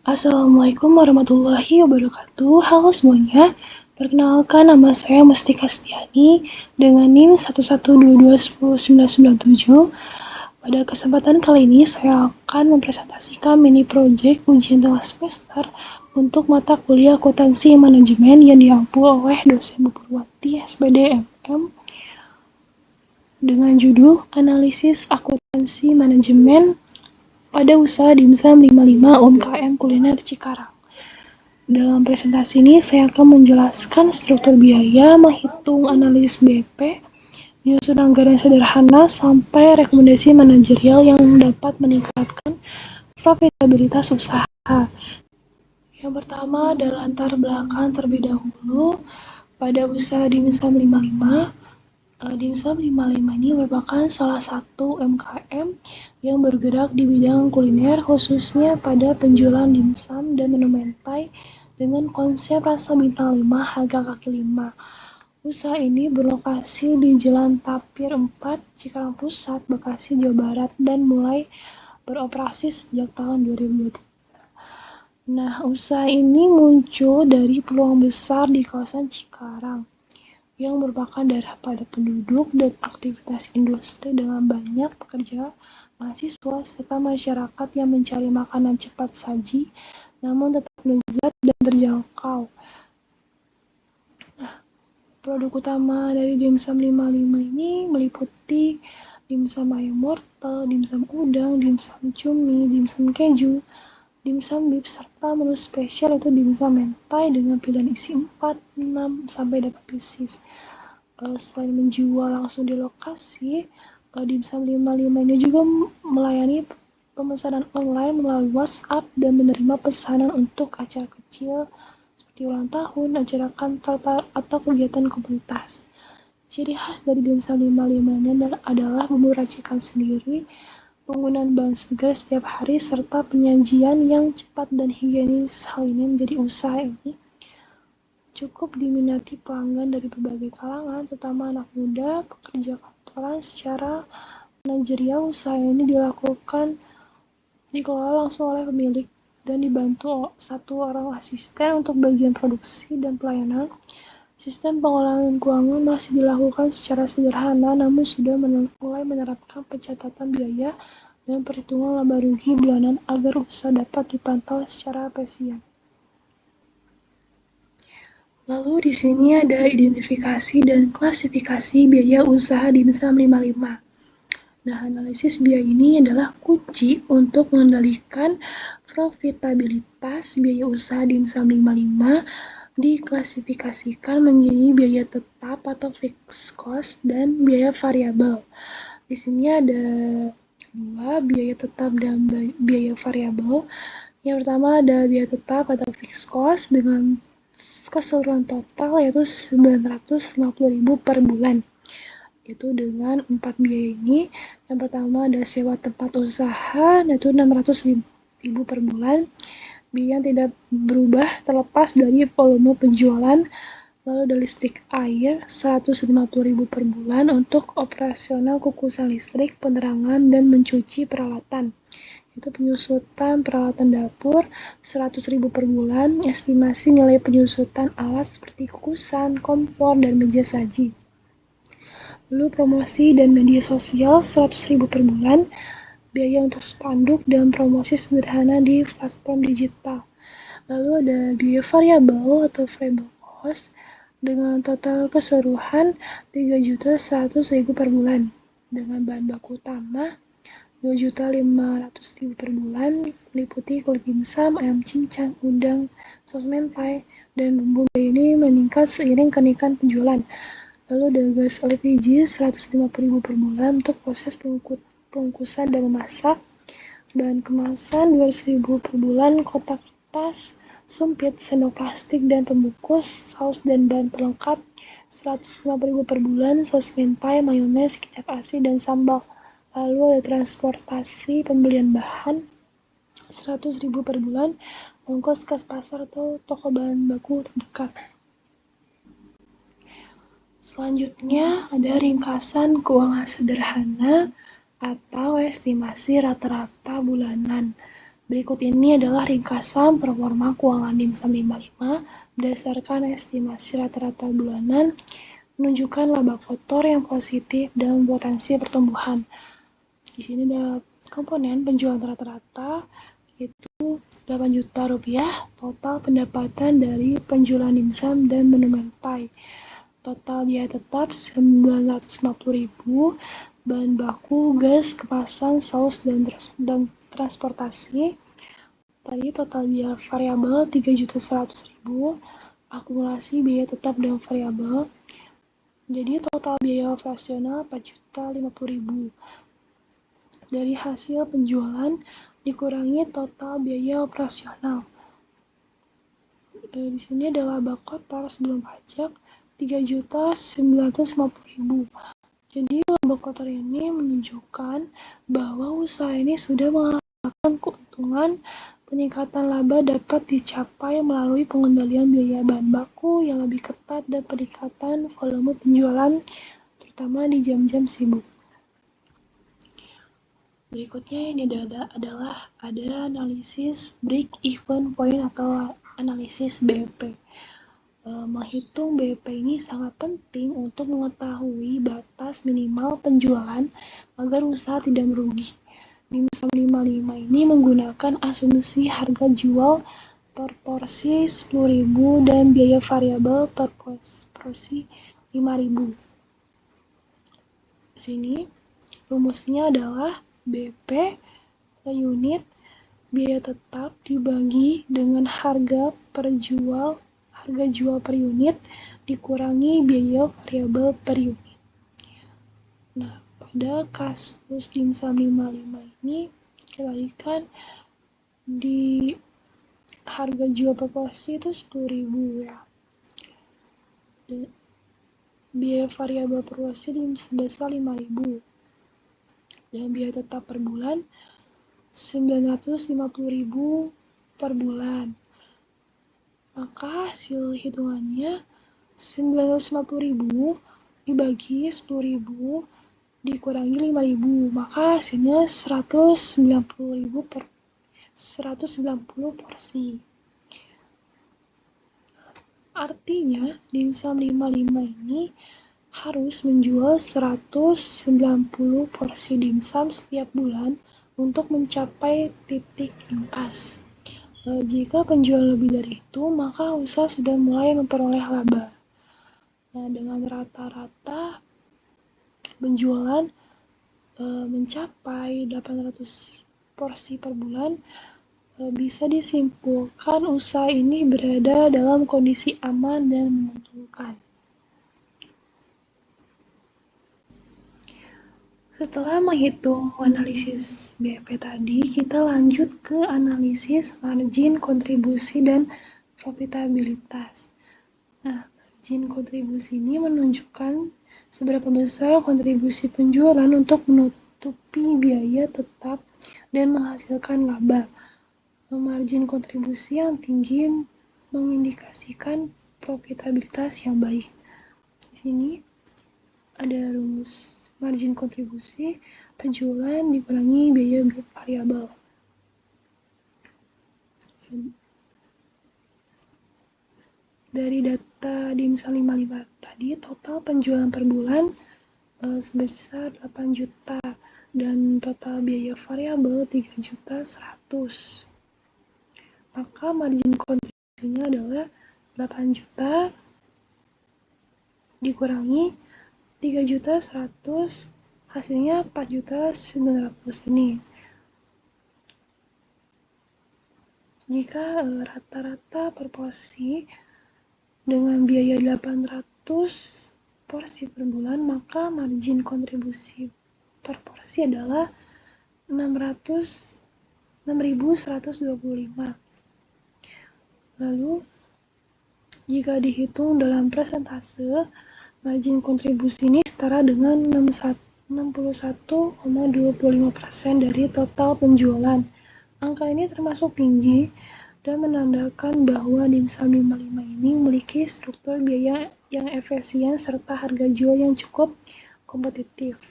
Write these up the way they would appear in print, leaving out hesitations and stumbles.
Assalamualaikum warahmatullahi wabarakatuh. Halo semuanya. Perkenalkan, nama saya Mustika Setiani dengan NIM 112210997. Pada kesempatan kali ini saya akan mempresentasikan mini project ujian tengah semester untuk mata kuliah akuntansi manajemen yang diampu oleh dosen Bu Purwati SPD MM dengan judul Analisis Akuntansi Manajemen pada usaha dimsum 55 UMKM Kuliner Cikarang. Dalam presentasi ini saya akan menjelaskan struktur biaya, menghitung analisis BP, menyusun anggaran sederhana, sampai rekomendasi manajerial yang dapat meningkatkan profitabilitas usaha. Yang pertama adalah latar belakang terlebih dahulu pada usaha dimsum 55. Dimsum 55 ini merupakan salah satu UMKM yang bergerak di bidang kuliner, khususnya pada penjualan dimsum dan menu mentai dengan konsep rasa bintang 5, harga kaki 5. Usaha ini berlokasi di Jalan Tapir 4, Cikarang Pusat, Bekasi, Jawa Barat, dan mulai beroperasi sejak tahun 2023. Nah, usaha ini muncul dari peluang besar di kawasan Cikarang yang merupakan daerah padat penduduk dan aktivitas industri dengan banyak pekerja, mahasiswa, serta masyarakat yang mencari makanan cepat saji namun tetap lezat dan terjangkau. Nah, produk utama dari dimsum 55 ini meliputi dimsum ayam wortel, dimsum udang, dimsum cumi, dimsum keju, dimsum beef, serta menu spesial yaitu dimsum mentai dengan pilihan isi 4, 6, sampai 8 pieces. Selain menjual langsung di lokasi, dimsum 55 ini juga melayani pemesanan online melalui WhatsApp dan menerima pesanan untuk acara kecil seperti ulang tahun, acara kantor, atau kegiatan komunitas. Ciri khas dari dimsum 55 ini adalah bumbu racikan sendiri, penggunaan bahan segar setiap hari, serta penyajian yang cepat dan higienis. Hal ini menjadi usaha ini cukup diminati pelanggan dari berbagai kalangan, terutama anak muda, pekerja kantoran. Secara manajerial, usaha ini dikelola langsung oleh pemilik dan dibantu satu orang asisten untuk bagian produksi dan pelayanan. Sistem pengolahan keuangan masih dilakukan secara sederhana, namun sudah mulai menerapkan pencatatan biaya dan perhitungan laba rugi bulanan agar usaha dapat dipantau secara presisi. Lalu di sini ada identifikasi dan klasifikasi biaya usaha dimsum 55. Nah, analisis biaya ini adalah kunci untuk mengendalikan profitabilitas. Biaya usaha dimsum 55 diklasifikasikan menjadi biaya tetap atau fixed cost dan biaya variabel. Di sini ada dua, biaya tetap dan biaya variabel. Yang pertama ada biaya tetap atau fixed cost dengan keseluruhan total yaitu 950.000 per bulan. Itu dengan 4 biaya ini. Yang pertama ada sewa tempat usaha yaitu 600.000 per bulan. Biaya yang tidak berubah terlepas dari volume penjualan. Lalu ada listrik air 150.000 per bulan untuk operasional kukusan listrik, penerangan, dan mencuci peralatan. Itu penyusutan peralatan dapur 100.000 per bulan. Estimasi nilai penyusutan alat seperti kukusan, kompor, dan meja saji. Lalu promosi dan media sosial 100.000 per bulan. Biaya untuk spanduk dan promosi sederhana di platform digital. Lalu ada biaya variabel atau variable cost dengan total keseluruhan 3.100.000 per bulan. Dengan bahan baku utama 2.500.000 per bulan, meliputi kulit dimsum, ayam cincang, udang, saus mentai, dan bumbu ini meningkat seiring kenaikan penjualan. Lalu ada gas LPG 150.000 per bulan untuk proses pengukusan dan memasak. Bahan kemasan 200.000 per bulan, kotak kertas, sumpit, sendok plastik, dan pembungkus, saus dan bahan pelengkap 150.000 per bulan, saus mentai, mayones, kecap asin, dan sambal. Lalu ada transportasi pembelian bahan 100.000 per bulan, ongkos ke pasar atau toko bahan baku terdekat. Selanjutnya ada ringkasan keuangan sederhana atau estimasi rata-rata bulanan. Berikut ini adalah ringkasan performa keuangan dimsum 55 berdasarkan estimasi rata-rata bulanan menunjukkan laba kotor yang positif dan potensi pertumbuhan. Di sini ada komponen penjualan rata-rata yaitu 8 juta rupiah, total pendapatan dari penjualan dimsum dan menu mentai. Total biaya tetap 950.000, bahan baku, gas, kemasan, saus, dan transportasi. Tadi total biaya variabel 3.100.000, akumulasi biaya tetap dan variabel. Jadi total biaya operasional 4.050.000. Dari hasil penjualan dikurangi total biaya operasional. Di sini ada laba kotor sebelum pajak 3.950.000. Jadi laba kotor ini menunjukkan bahwa usaha ini sudah menghasilkan keuntungan. Peningkatan laba dapat dicapai melalui pengendalian biaya bahan baku yang lebih ketat dan peningkatan volume penjualan, terutama di jam-jam sibuk. Berikutnya ini adalah analisis break-even point atau analisis BEP. Menghitung BEP ini sangat penting untuk mengetahui batas minimal penjualan agar usaha tidak merugi. Dimsum 55 ini menggunakan asumsi harga jual per porsi 10.000 dan biaya variabel per porsi 5.000. Sini rumusnya adalah BP per unit biaya tetap dibagi dengan harga jual per unit dikurangi biaya variabel per unit. Nah, pada kasus dimsum 55 ini kita lihat di harga jual per porsi itu 10.000 ya. Dan biaya variabel per porsi sebesar 5.000. Dan biaya tetap per bulan 950.000 per bulan. Maka hasil hitungannya 950.000 dibagi 10.000 dikurangi 5.000, maka hasilnya 190.000 per 190 porsi. Artinya dimsum 55 ini harus menjual 190 porsi dimsum setiap bulan untuk mencapai titik impas. Jika penjualan lebih dari itu, maka usaha sudah mulai memperoleh laba. Nah, dengan rata-rata penjualan mencapai 800 porsi per bulan, bisa disimpulkan usaha ini berada dalam kondisi aman dan menguntungkan. Setelah menghitung analisis BEP tadi, kita lanjut ke analisis margin kontribusi dan profitabilitas. Nah, margin kontribusi ini menunjukkan seberapa besar kontribusi penjualan untuk menutupi biaya tetap dan menghasilkan laba. Margin kontribusi yang tinggi mengindikasikan profitabilitas yang baik. Di sini ada rumus margin kontribusi penjualan dikurangi biaya variabel. Dari data dimsum 55 tadi, total penjualan per bulan sebesar 8 juta dan total biaya variabel 3.100.000. Maka margin kontribusinya adalah 8 juta dikurangi 3.100.000, hasilnya 4.900.000 ini. Jika rata-rata per porsi dengan biaya 800 porsi per bulan, maka margin kontribusi per porsi adalah 6.125. Lalu, jika dihitung dalam persentase, margin kontribusi ini setara dengan 61,25% dari total penjualan. Angka ini termasuk tinggi dan menandakan bahwa dimsum 55 ini memiliki struktur biaya yang efisien serta harga jual yang cukup kompetitif.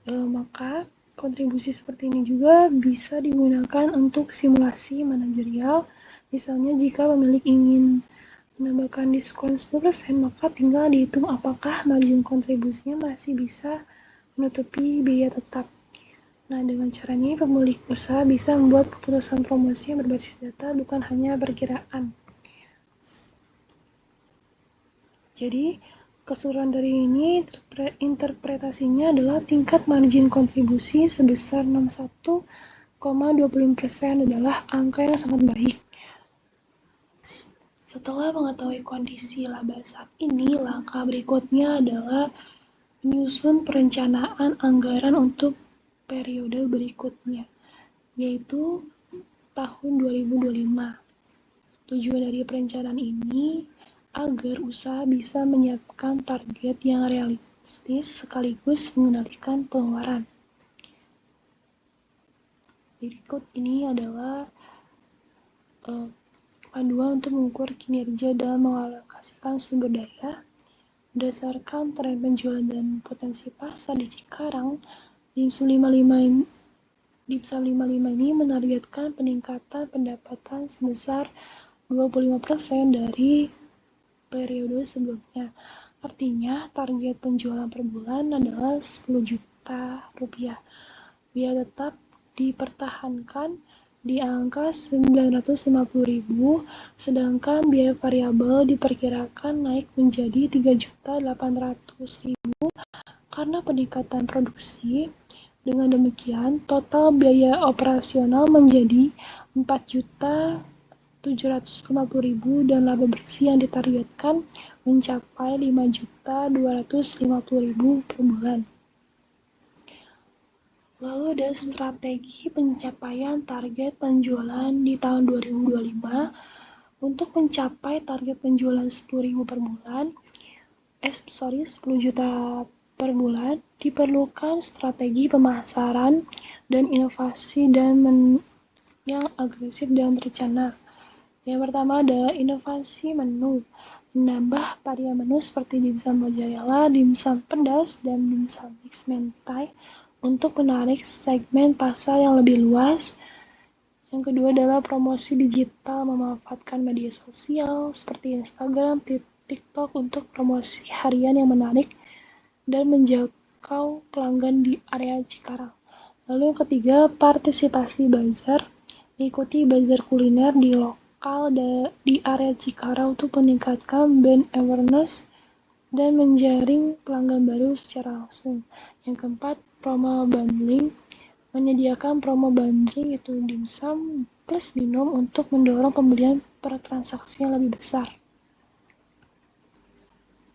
Maka kontribusi seperti ini juga bisa digunakan untuk simulasi manajerial. Misalnya jika pemilik ingin menambahkan diskon 10%, maka tinggal dihitung apakah margin kontribusinya masih bisa menutupi biaya tetap. Nah, dengan cara ini pemilik usaha bisa membuat keputusan promosi yang berbasis data, bukan hanya perkiraan. Jadi, keseluruhan dari ini interpretasinya adalah tingkat margin kontribusi sebesar 61,25% adalah angka yang sangat baik. Setelah mengetahui kondisi laba saat ini, langkah berikutnya adalah menyusun perencanaan anggaran untuk periode berikutnya, yaitu tahun 2025. Tujuan dari perencanaan ini agar usaha bisa menyiapkan target yang realistis sekaligus mengendalikan pengeluaran. Berikut ini adalah panduan untuk mengukur kinerja dan mengalokasikan sumber daya. Berdasarkan tren penjualan dan potensi pasar di Cikarang, Dimsum 55 ini menargetkan peningkatan pendapatan sebesar 25% dari periode sebelumnya. Artinya, target penjualan per bulan adalah 10 juta rupiah. Biaya tetap dipertahankan di angka 950.000, sedangkan biaya variabel diperkirakan naik menjadi 3.800.000 karena peningkatan produksi. Dengan demikian, total biaya operasional menjadi 4.750.000 dan laba bersih yang ditargetkan mencapai 5.250.000 per bulan. Lalu ada strategi pencapaian target penjualan di tahun 2025. Untuk mencapai target penjualan 10.000 per bulan, 10 juta per bulan, diperlukan strategi pemasaran dan inovasi yang agresif dan terencana. Yang pertama ada inovasi menu, menambah varian menu seperti dimsum mozzarella, dimsum pedas, dan dimsum mix mentai untuk menarik segmen pasar yang lebih luas. Yang kedua adalah promosi digital, memanfaatkan media sosial seperti Instagram, TikTok untuk promosi harian yang menarik dan menjangkau pelanggan di area Cikarang. Lalu yang ketiga, partisipasi bazar, mengikuti bazar kuliner di di area Cikarang untuk meningkatkan brand awareness dan menjaring pelanggan baru secara langsung. Yang keempat, promo bundling, menyediakan promo bundling yaitu dimsum plus minum untuk mendorong pembelian per transaksi yang lebih besar.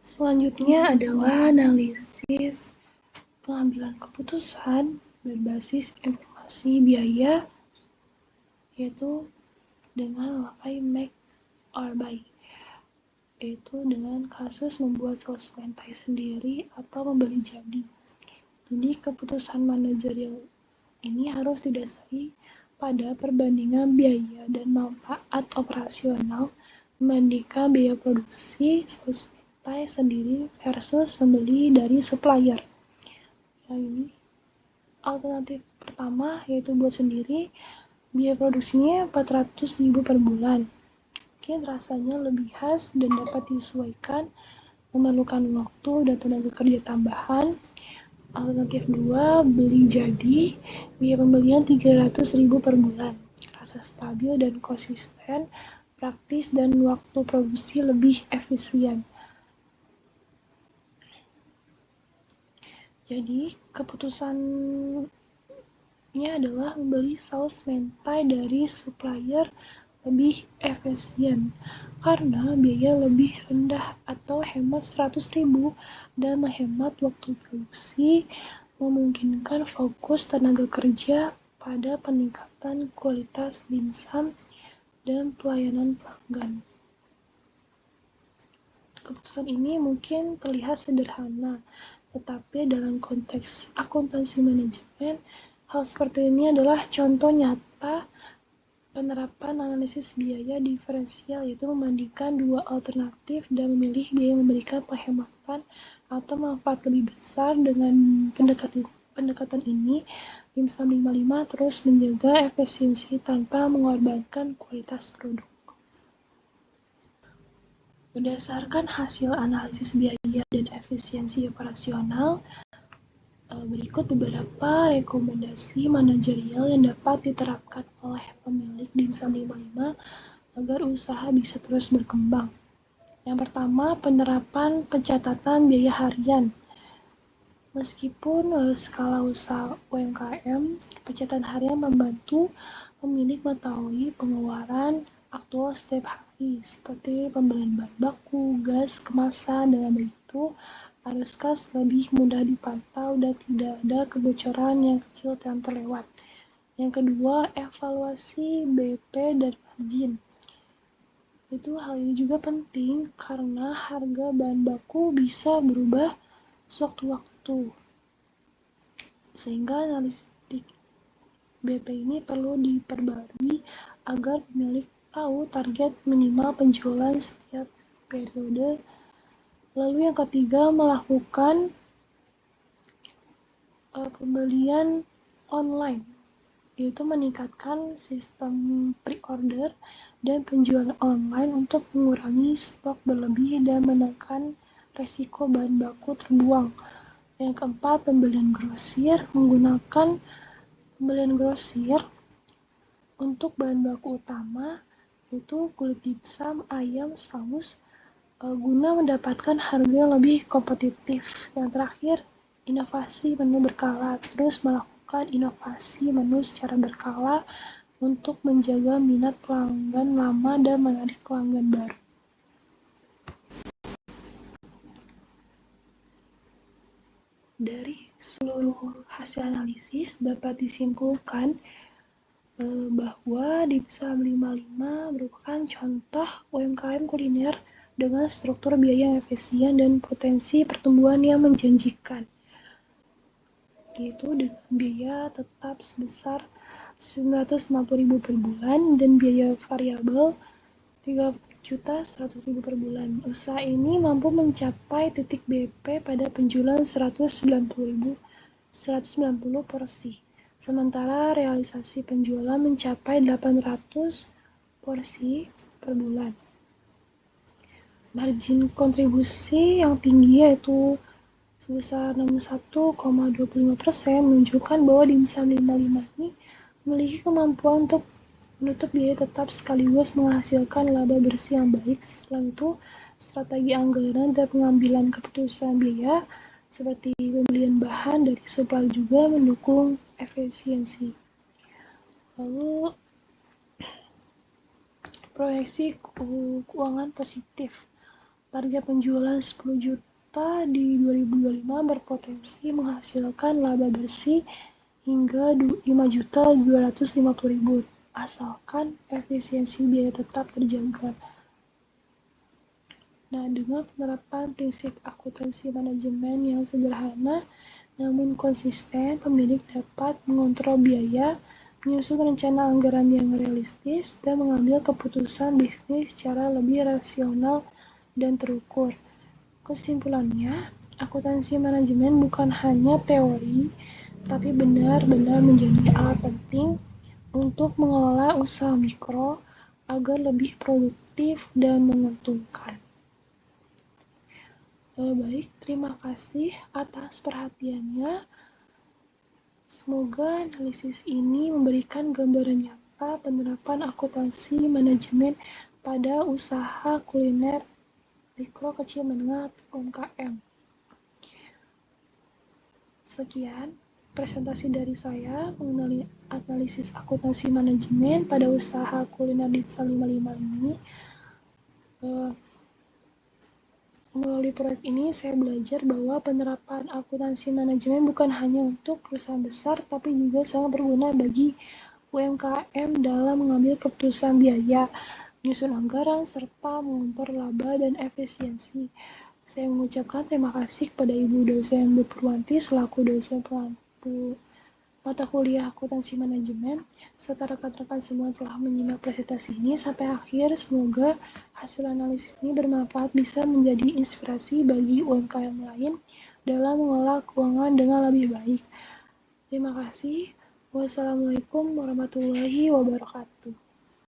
Selanjutnya adalah analisis pengambilan keputusan berbasis informasi biaya, yaitu dengan memakai make or buy, yaitu dengan kasus membuat saus mentai sendiri atau membeli jadi. Jadi keputusan manajerial ini harus didasari pada perbandingan biaya dan manfaat operasional membandingkan biaya produksi saus mentai sendiri versus membeli dari supplier. Yang ini alternatif pertama yaitu buat sendiri. Biaya produksinya 400.000 per bulan. Mungkin rasanya lebih khas dan dapat disesuaikan, memerlukan waktu dan tenaga kerja tambahan. Alternatif 2, beli jadi, biaya pembelian 300.000 per bulan. Rasa stabil dan konsisten, praktis dan waktu produksi lebih efisien. Jadi, keputusannya adalah membeli saus mentai dari supplier lebih efisien karena biaya lebih rendah atau hemat 100.000 dan menghemat waktu produksi, memungkinkan fokus tenaga kerja pada peningkatan kualitas dimsum dan pelayanan pelanggan. Keputusan ini mungkin terlihat sederhana, tetapi dalam konteks akuntansi manajemen, hal seperti ini adalah contoh nyata penerapan analisis biaya diferensial, yaitu membandingkan dua alternatif dan memilih biaya yang memberikan penghematan atau manfaat lebih besar. Dengan pendekatan ini DIMSUM 55 terus menjaga efisiensi tanpa mengorbankan kualitas produk. Berdasarkan hasil analisis biaya dan efisiensi operasional, berikut beberapa rekomendasi manajerial yang dapat diterapkan oleh pemilik DIMSUM 55 agar usaha bisa terus berkembang. Yang pertama, penerapan pencatatan biaya harian. Meskipun skala usaha UMKM, pencatatan harian membantu pemilik mengetahui pengeluaran aktual setiap hari, seperti pembelian bahan baku, gas, kemasan. Dengan begitu, arus kas lebih mudah dipantau dan tidak ada kebocoran yang kecil dan terlewat. Yang kedua, evaluasi BP dan margin. Hal ini juga penting karena harga bahan baku bisa berubah sewaktu-waktu. Sehingga analitik BP ini perlu diperbarui agar pemilik tahu target minimal penjualan setiap periode. Lalu yang ketiga, melakukan pembelian online, yaitu meningkatkan sistem pre-order dan penjualan online untuk mengurangi stok berlebih dan menekan resiko bahan baku terbuang. Yang keempat, pembelian grosir. Menggunakan pembelian grosir untuk bahan baku utama, yaitu kulit dimsum, ayam, saus, guna mendapatkan harga yang lebih kompetitif. Yang terakhir, inovasi menu berkala. Terus melakukan inovasi menu secara berkala untuk menjaga minat pelanggan lama dan menarik pelanggan baru. Dari seluruh hasil analisis dapat disimpulkan bahwa DIMSUM 55 merupakan contoh UMKM kuliner dengan struktur biaya yang efisien dan potensi pertumbuhan yang menjanjikan, yaitu dengan biaya tetap sebesar Rp950.000 per bulan dan biaya variabel Rp30.100.000 per bulan. Usaha ini mampu mencapai titik BP pada penjualan 190 porsi, sementara realisasi penjualan mencapai 800 porsi per bulan. Margin kontribusi yang tinggi yaitu sebesar 61,25% menunjukkan bahwa DIMSUM 55 ini memiliki kemampuan untuk menutup biaya tetap sekaligus menghasilkan laba bersih yang baik. Selain itu, strategi anggaran dan pengambilan keputusan biaya seperti pembelian bahan dari supplier juga mendukung efisiensi. Lalu, proyeksi keuangan positif. Target penjualan 10 juta di 2025 berpotensi menghasilkan laba bersih hingga 5.250.000 asalkan efisiensi biaya tetap terjaga. Nah, dengan penerapan prinsip akuntansi manajemen yang sederhana namun konsisten, pemilik dapat mengontrol biaya, menyusun rencana anggaran yang realistis, dan mengambil keputusan bisnis secara lebih rasional dan terukur. Kesimpulannya, akuntansi manajemen bukan hanya teori, tapi benar-benar menjadi alat penting untuk mengelola usaha mikro agar lebih produktif dan menguntungkan. Baik, terima kasih atas perhatiannya. Semoga analisis ini memberikan gambaran nyata penerapan akuntansi manajemen pada usaha kuliner mikro, kecil, menengah, UMKM. Sekian presentasi dari saya mengenai analisis akuntansi manajemen pada usaha kuliner DIMSUM 55 ini. Melalui proyek ini, saya belajar bahwa penerapan akuntansi manajemen bukan hanya untuk perusahaan besar, tapi juga sangat berguna bagi UMKM dalam mengambil keputusan biaya, menyusun anggaran, serta mengontrol laba dan efisiensi. Saya mengucapkan terima kasih kepada Ibu dosen Bu Purwanti selaku dosen pelampu mata kuliah akuntansi manajemen, serta rekan-rekan semua telah menyimak presentasi ini sampai akhir. Semoga hasil analisis ini bermanfaat, bisa menjadi inspirasi bagi UMKM lain dalam mengelola keuangan dengan lebih baik. Terima kasih. Wassalamualaikum warahmatullahi wabarakatuh.